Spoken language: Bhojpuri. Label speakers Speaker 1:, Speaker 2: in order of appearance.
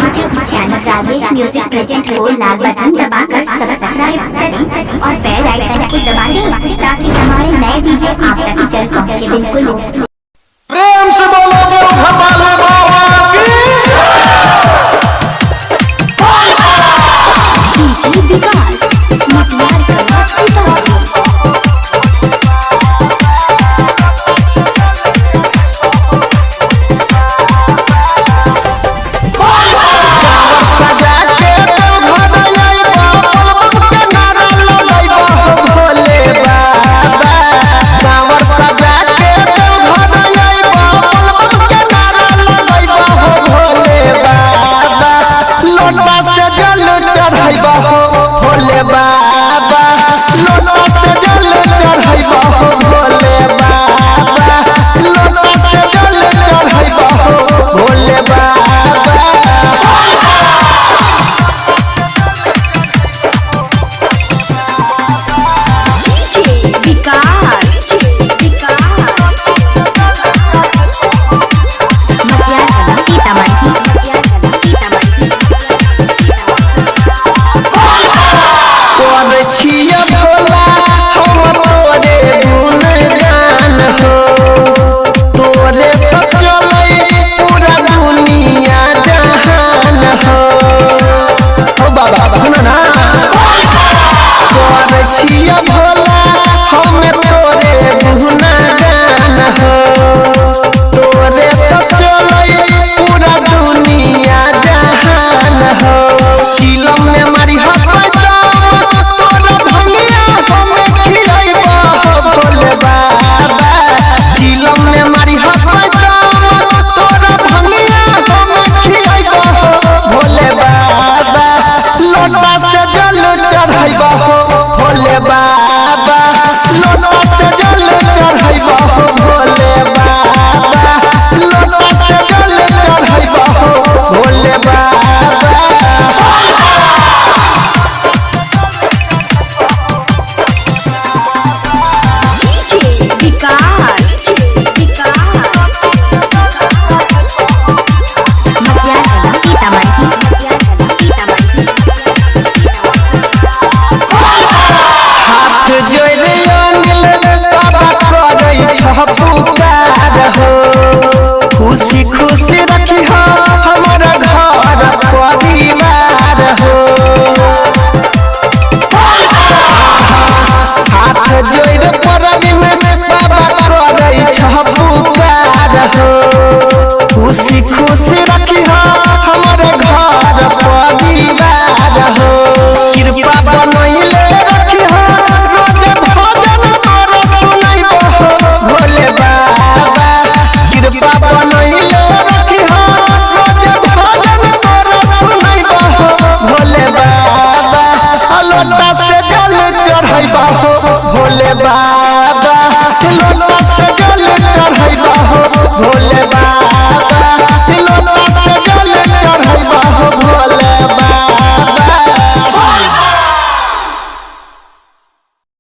Speaker 1: YouTube channel Rajesh music present को लाल बटन दबाकर सब्सक्राइब करें और बेल आइकन को दबा दें ताकि हमारे नए वीडियो आप तक जल्द पहुंचे। बिल्कुल
Speaker 2: प्रेम से बोलो भोले बाबा की
Speaker 1: विकास मतवार का सीतापुर।
Speaker 2: भोले बाबा लोटा से जल चढ़ैबा हो भोले बाबा लोटा से जल चढ़ैबा हो भोले बाबा। छिया भोला हम तोरे गुणगान हो तोरे सब चलै पूरा दुनिया जहान हो। ओ बाबा सुनो ना तोरे छिया भोला हम तोरे गुणगान हो तोरे सब चलै पूरा दुनिया जहान हो। चिलम में मारी चढ़ैबा हो भोले बाबा लोटा से जल चढ़ैबा हो भोले बाबा लोटा से जल चढ़ैबा हो भोले बाबा। खुशी खुशी रखी हो हमारा घर परिवार हो हाथ जोड़ परबी में बाबा करे पुकार हो। खुशी खुशी रखी हो हमारे घर परिवार हो कृपा बनैले रखी हो रोज भजन तोरा सुनैबो हो भोले बाबा कृपा बनैले रखी हो रोज भजन तोरा सुनैबो हो भोले बाबा लोटा से जल चढ़ैबा हो भोले बाबा लोटा